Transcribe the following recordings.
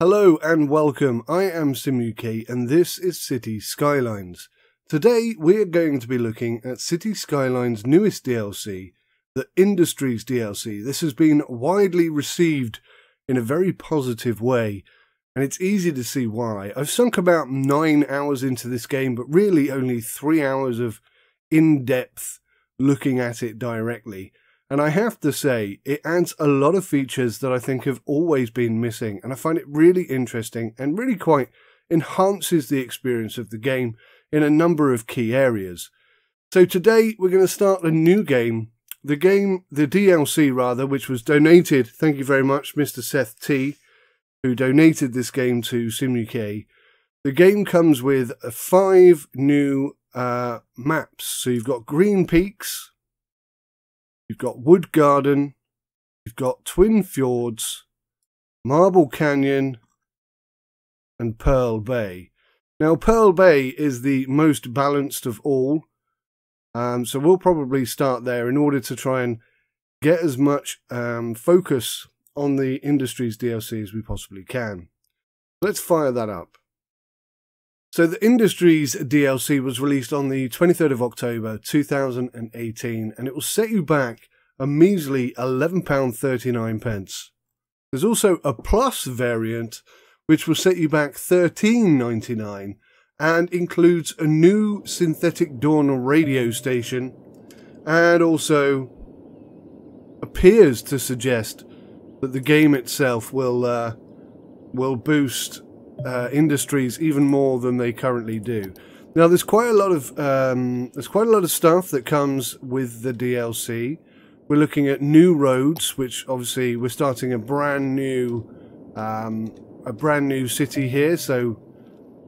Hello and welcome, I am SimUK and this is Cities Skylines. Today we're going to be looking at Cities Skylines' newest DLC, the Industries DLC. This has been widely received in a very positive way, and it's easy to see why. I've sunk about 9 hours into this game, but really only 3 hours of in-depth looking at it directly. And I have to say, it adds a lot of features that I think have always been missing, and I find it really interesting and really quite enhances the experience of the game in a number of key areas. So today we're going to start a new game, the DLC rather, which was donated, thank you very much Mr. Seth T, who donated this game to SimUK. The game comes with 5 new maps, so you've got Green Peaks, you've got Wood Garden, you've got Twin Fjords, Marble Canyon, and Pearl Bay. Now, Pearl Bay is the most balanced of all, so we'll probably start there in order to try and get as much focus on the Industries DLC as we possibly can. Let's fire that up. So the Industries DLC was released on the 23rd of October 2018 and it will set you back a measly £11.39. There's also a Plus variant which will set you back £13.99 and includes a new synthetic dawn radio station and also appears to suggest that the game itself will boost Industries even more than they currently do. Now, there's quite a lot of stuff that comes with the DLC. We're looking at new roads, which obviously we're starting a brand new city here, so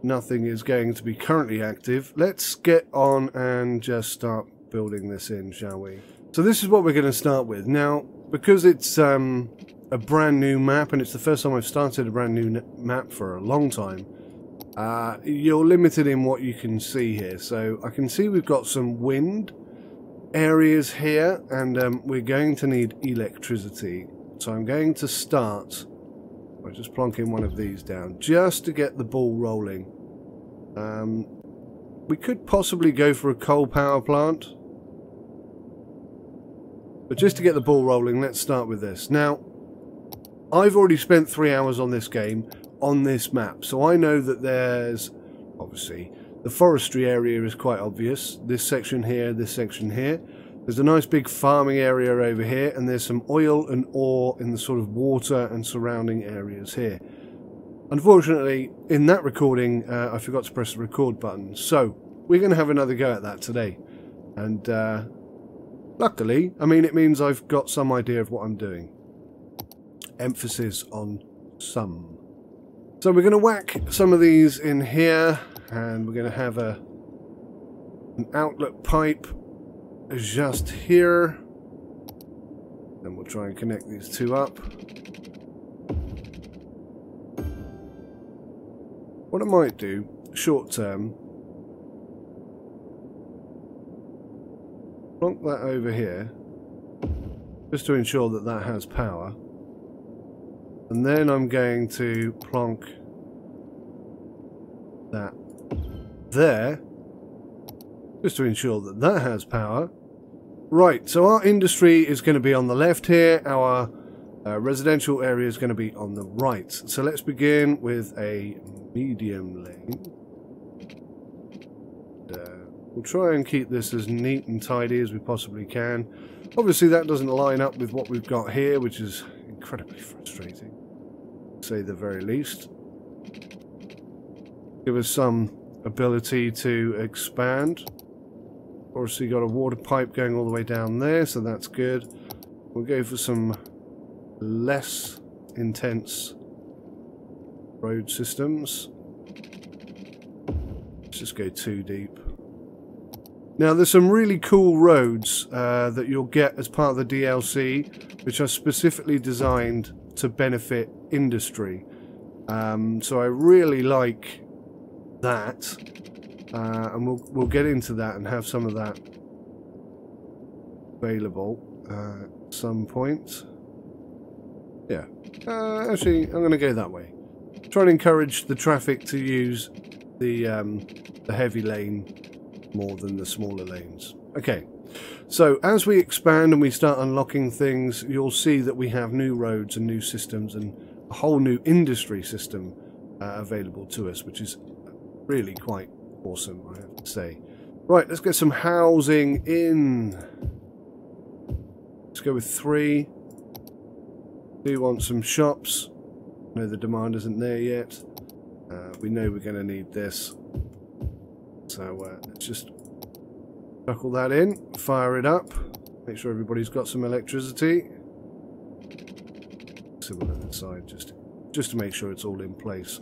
nothing is going to be currently active. Let's get on and just start building this in, shall we? So this is what we're going to start with. Now, because it's a brand new map, and it's the first time I've started a brand new map for a long time, you're limited in what you can see here. So I can see we've got some wind areas here, and we're going to need electricity. So I'm going to start by just plonking one of these down, just to get the ball rolling. We could possibly go for a coal power plant, but just to get the ball rolling, let's start with this. Now, I've already spent 3 hours on this game, on this map, so I know that there's, obviously, the forestry area is quite obvious. This section here, this section here. There's a nice big farming area over here, and there's some oil and ore in the sort of water and surrounding areas here. Unfortunately, in that recording, I forgot to press the record button, so we're going to have another go at that today. And luckily, I mean, it means I've got some idea of what I'm doing. Emphasis on some. So we're going to whack some of these in here, and we're going to have an outlet pipe just here. Then we'll try and connect these two up. What I might do, short term, plonk that over here, just to ensure that that has power. And then I'm going to plonk that there, just to ensure that that has power. Right, so our industry is going to be on the left here, our residential area is going to be on the right. So let's begin with a medium lane. We'll try and keep this as neat and tidy as we possibly can. Obviously that doesn't line up with what we've got here, which is incredibly frustrating, to say the very least. Give us some ability to expand. Obviously got a water pipe going all the way down there, so that's good. We'll go for some less intense road systems. Let's just go too deep. Now, there's some really cool roads that you'll get as part of the DLC, which are specifically designed to benefit industry. So I really like that, and we'll get into that and have some of that available at some point. Yeah, actually, I'm going to go that way. try and encourage the traffic to use the heavy lane more than the smaller lanes. Okay, so as we expand and we start unlocking things, you'll see that we have new roads and new systems and a whole new industry system available to us, which is really quite awesome, I have to say. Right, let's get some housing in. Let's go with 3. Do want some shops. No, the demand isn't there yet. We know we're going to need this. So let's just buckle that in, fire it up, make sure everybody's got some electricity. Similar on the side, just to make sure it's all in place.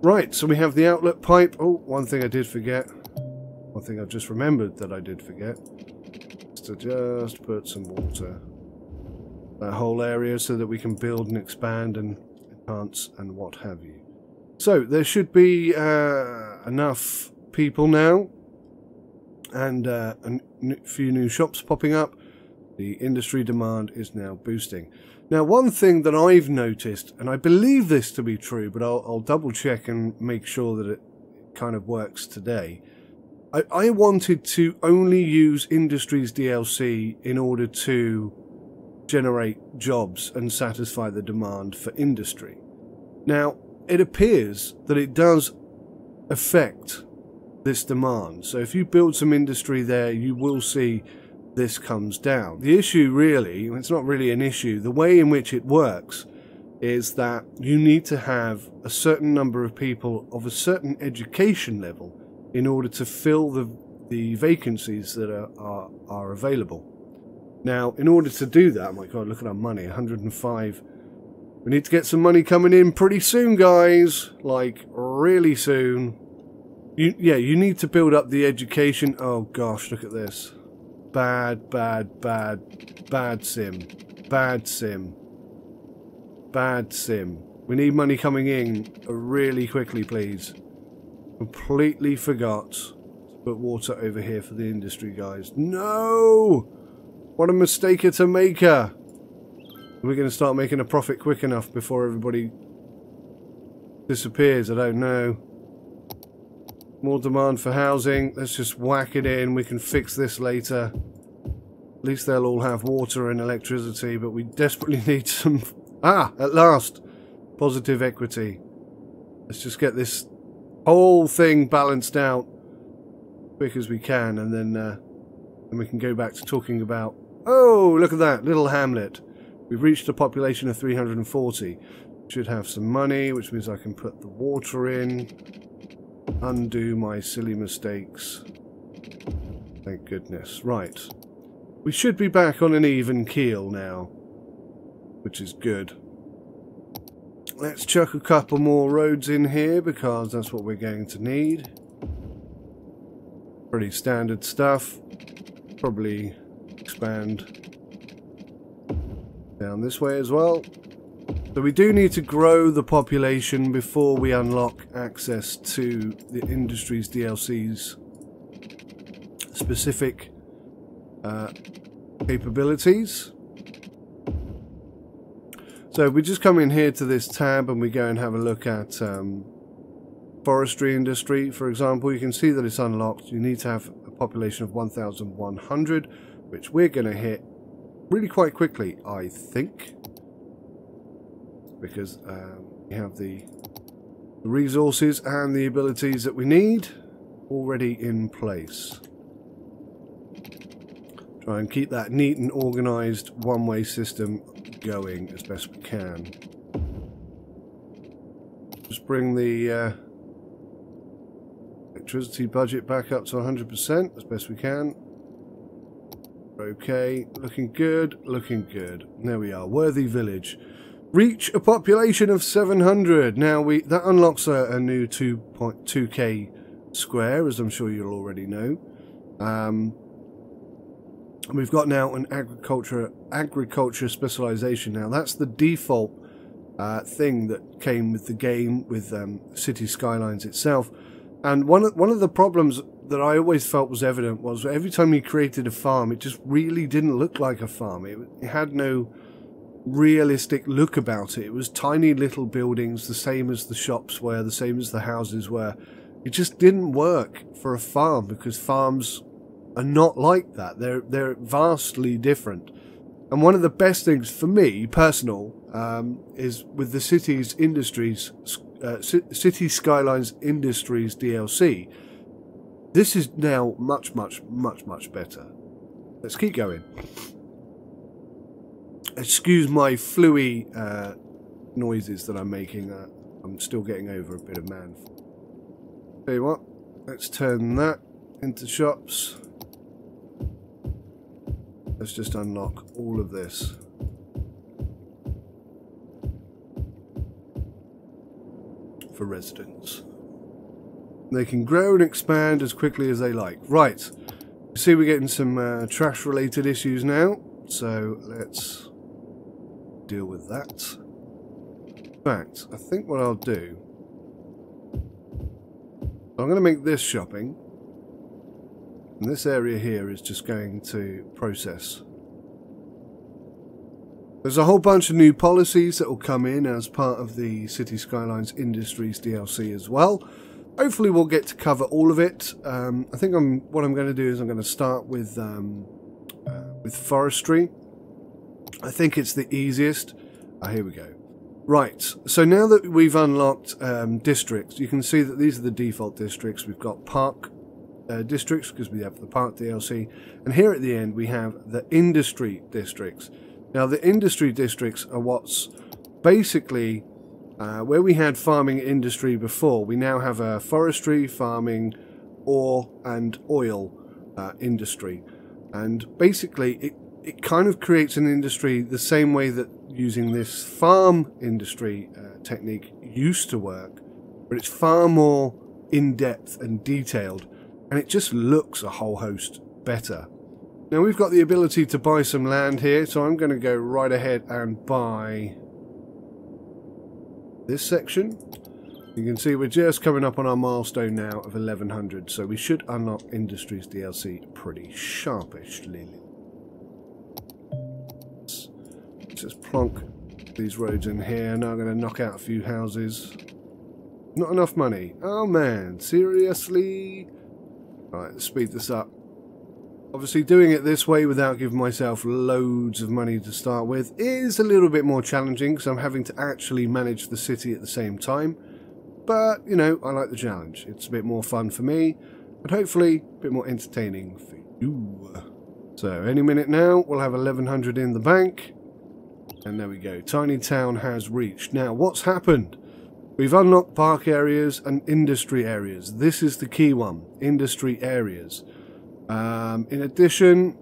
Right, so we have the outlet pipe. Oh, one thing I did forget. One thing I've just remembered that I did forget. Is to just put some water that whole area so that we can build and expand and enhance and what have you. So there should be enough people now, and a few new shops popping up. The industry demand is now boosting. Now, one thing that I've noticed, and I believe this to be true, but I'll double check and make sure that it kind of works today. I wanted to only use Industries DLC in order to generate jobs and satisfy the demand for industry. Now, it appears that it does affect this demand. So if you build some industry there, you will see this comes down. The issue really, it's not really an issue, the way in which it works is that you need to have a certain number of people of a certain education level in order to fill the vacancies that are available. Now, in order to do that, oh my god, look at our money, 105. We need to get some money coming in pretty soon, guys. Like, really soon. You need to build up the education. Oh gosh, look at this. Bad sim. Bad sim. Bad sim. We need money coming in really quickly, please. Completely forgot to put water over here for the industry, guys. No! What a mistake to make her. We're going to start making a profit quick enough before everybody disappears. I don't know. More demand for housing. Let's just whack it in. We can fix this later. At least they'll all have water and electricity, but we desperately need some... Ah, at last. Positive equity. Let's just get this whole thing balanced out quick as we can, and then we can go back to talking about... Oh, look at that. Little hamlet. We've reached a population of 340. Should have some money, which means I can put the water in. Undo my silly mistakes. Thank goodness. Right. We should be back on an even keel now, which is good. Let's chuck a couple more roads in here because that's what we're going to need. Pretty standard stuff. Probably expand down this way as well. So we do need to grow the population before we unlock access to the Industries DLC's specific capabilities. So we just come in here to this tab and we go and have a look at forestry industry, for example. You can see that it's unlocked. You need to have a population of 1,100, which we're going to hit really quite quickly, I think, because we have the resources and the abilities that we need already in place. Try and keep that neat and organised one-way system going as best we can. Just bring the electricity budget back up to 100% as best we can. Okay, looking good, looking good. There we are, Worthy Village. Reach a population of 700. Now that unlocks a new 2.2k square, as I'm sure you'll already know. We've got now an agriculture specialization. Now that's the default thing that came with the game, with Cities Skylines itself. And one of the problems that I always felt was evident was every time you created a farm, it just really didn't look like a farm. It had no realistic look about it. It was tiny little buildings, the same as the shops were, the same as the houses were. It just didn't work for a farm, because farms are not like that. They're vastly different. And one of the best things for me, personal, is with the Cities Skylines Industries DLC. This is now much better. Let's keep going. Excuse my fluey noises that I'm making. I'm still getting over a bit of man. Tell you what, let's turn that into shops. Let's just unlock all of this. For residents. They can grow and expand as quickly as they like. Right. You see we're getting some trash related issues now. So let's deal with that. In fact, I think what I'll do, I'm going to make this shopping. And this area here is just going to process. There's a whole bunch of new policies that will come in as part of the Cities Skylines Industries DLC as well. Hopefully we'll get to cover all of it. I think what I'm going to do is I'm going to start with forestry. I think it's the easiest. Here we go. Right, so now that we've unlocked districts, you can see that these are the default districts. We've got park districts, because we have the park DLC, and here at the end we have the industry districts. Now the industry districts are what's basically where we had farming industry before. We now have a forestry, farming, ore and oil industry, and basically it kind of creates an industry the same way that using this farm industry technique used to work, but it's far more in-depth and detailed, and it just looks a whole host better. Now we've got the ability to buy some land here, so I'm going to go right ahead and buy this section. You can see we're just coming up on our milestone now of 1100, so we should unlock Industries DLC pretty sharpishly. Let's just plonk these roads in here. Now I'm going to knock out a few houses. Not enough money. Oh man, seriously? Alright, let's speed this up. Obviously doing it this way without giving myself loads of money to start with is a little bit more challenging, because I'm having to actually manage the city at the same time. But, you know, I like the challenge. It's a bit more fun for me, and hopefully a bit more entertaining for you. So, any minute now, we'll have 1100 in the bank. And there we go. Tiny town has reached. Now, what's happened? We've unlocked park areas and industry areas. This is the key one. Industry areas. In addition,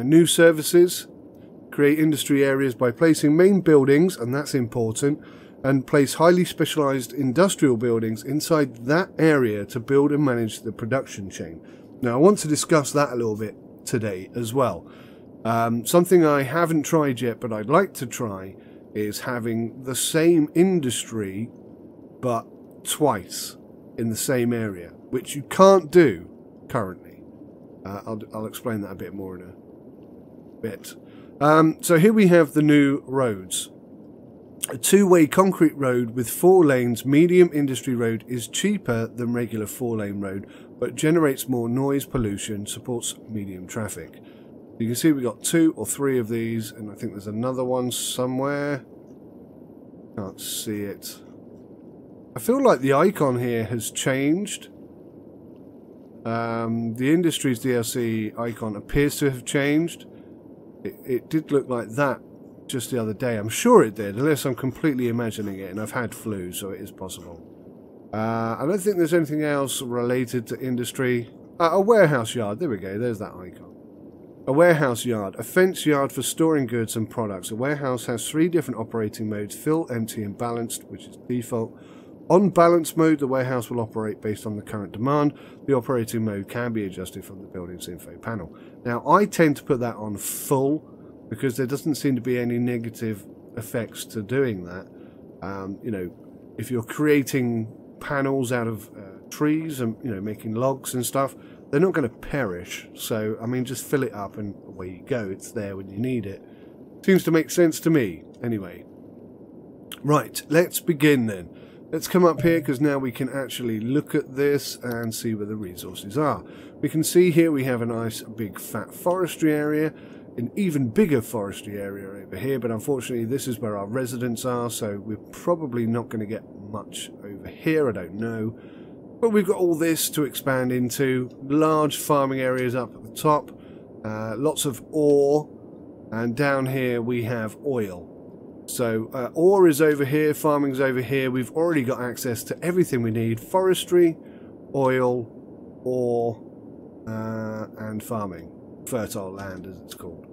new services. Create industry areas by placing main buildings, and that's important, and place highly specialized industrial buildings inside that area to build and manage the production chain. Now, I want to discuss that a little bit today as well. Something I haven't tried yet, but I'd like to try, is having the same industry but twice in the same area, which you can't do currently. I'll explain that a bit more in a bit. So here we have the new roads. A two-way concrete road with 4 lanes, medium industry road, is cheaper than regular 4-lane road, but generates more noise pollution, supports medium traffic. You can see we've got 2 or 3 of these, and I think there's another one somewhere. Can't see it. I feel like the icon here has changed. The Industries DLC icon appears to have changed. It did look like that just the other day. I'm sure it did, unless I'm completely imagining it, and I've had flu, so it is possible. I don't think there's anything else related to industry. A warehouse yard. There we go. There's that icon. A warehouse yard. A fenced yard for storing goods and products. A warehouse has 3 different operating modes: fill, empty, and balanced, which is default. On balance mode, the warehouse will operate based on the current demand. The operating mode can be adjusted from the building's info panel. Now, I tend to put that on full because there doesn't seem to be any negative effects to doing that. You know, if you're creating panels out of trees and, you know, making logs and stuff, they're not going to perish. So, I mean, just fill it up and away you go. It's there when you need it. Seems to make sense to me, anyway. Right, let's begin then. Let's come up here because now we can actually look at this and see where the resources are. We can see here we have a nice big fat forestry area, an even bigger forestry area over here, but unfortunately this is where our residents are, so we're probably not going to get much over here, I don't know. But we've got all this to expand into, large farming areas up at the top, lots of ore, and down here we have oil. So ore is over here, farming's over here, we've already got access to everything we need, forestry, oil, ore, and farming, fertile land as it's called.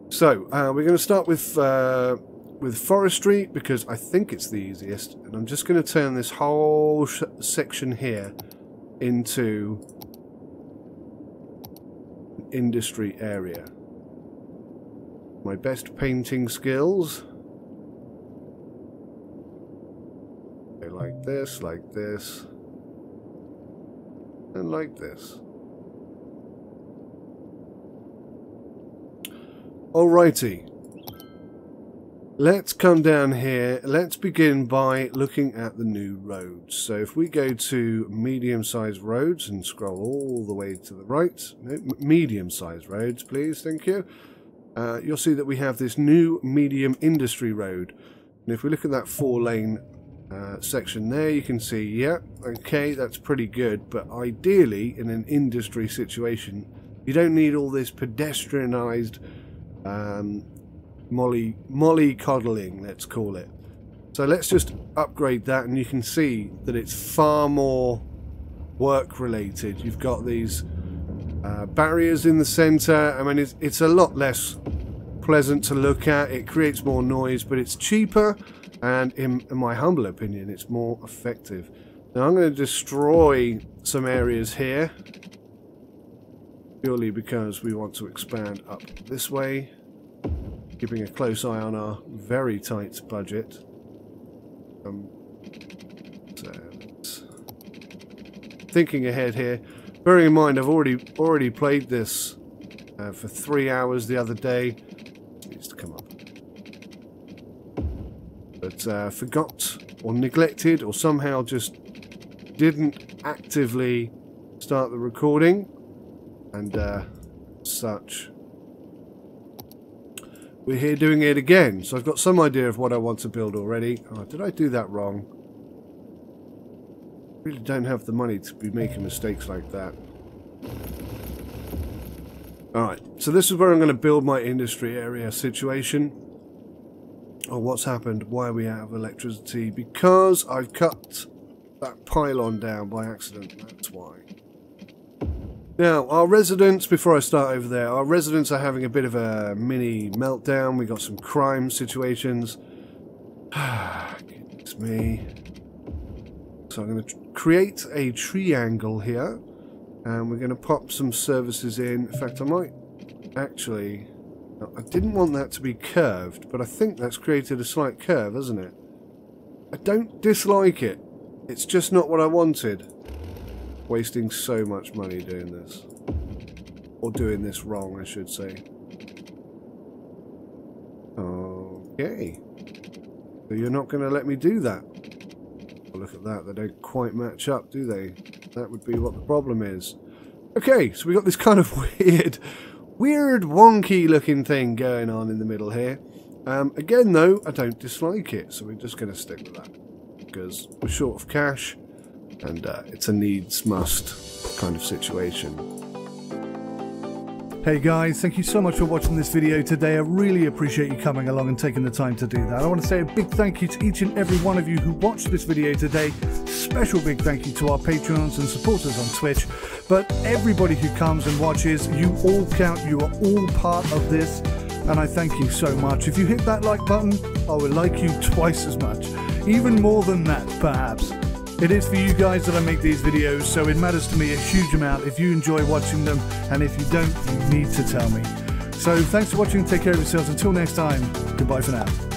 So we're going to start with forestry because I think it's the easiest, and I'm just going to turn this whole section here into an industry area. My best painting skills. Okay, like this, and like this. Alrighty, let's come down here. Let's begin by looking at the new roads. So if we go to medium-sized roads and scroll all the way to the right, no, medium-sized roads, please, thank you. You'll see that we have this new medium industry road. And if we look at that 4-lane section there, you can see, yeah, okay, that's pretty good. But ideally, in an industry situation, you don't need all this pedestrianised molly-coddling, let's call it. So let's just upgrade that, and you can see that it's far more work-related. You've got these barriers in the centre. I mean, it's a lot less pleasant to look at. It creates more noise, but it's cheaper, and in my humble opinion, it's more effective. Now I'm going to destroy some areas here, purely because we want to expand up this way, keeping a close eye on our very tight budget. So thinking ahead here, bearing in mind I've already played this for 3 hours the other day. It needs to come up, but forgot or neglected or somehow just didn't actively start the recording. And such. We're here doing it again. So I've got some idea of what I want to build already. Oh, did I do that wrong? I really don't have the money to be making mistakes like that. Alright, so this is where I'm going to build my industry area situation. Oh, what's happened? Why are we out of electricity? Because I've cut that pylon down by accident. That's why. Now, our residents, before I start over there, our residents are having a bit of a mini meltdown. We got some crime situations. Goodness me. So I'm going to create a triangle here, and we're going to pop some services in. In fact, I might actually... I didn't want that to be curved, but I think that's created a slight curve, hasn't it? I don't dislike it. It's just not what I wanted. Wasting so much money doing this. Or doing this wrong, I should say. Okay. So you're not going to let me do that. Oh, look at that. They don't quite match up, do they? That would be what the problem is. Okay, so we got this kind of weird, wonky looking thing going on in the middle here. Again, though, I don't dislike it, so we're just going to stick with that. Because we're short of cash. And it's a needs must kind of situation. Hey guys, thank you so much for watching this video today. I really appreciate you coming along and taking the time to do that. I want to say a big thank you to each and every one of you who watched this video today. Special big thank you to our patrons and supporters on Twitch. But everybody who comes and watches, you all count, you are all part of this. And I thank you so much. If you hit that like button, I will like you twice as much. Even more than that, perhaps. It is for you guys that I make these videos, so it matters to me a huge amount if you enjoy watching them, and if you don't, you need to tell me. So thanks for watching, take care of yourselves, until next time, goodbye for now.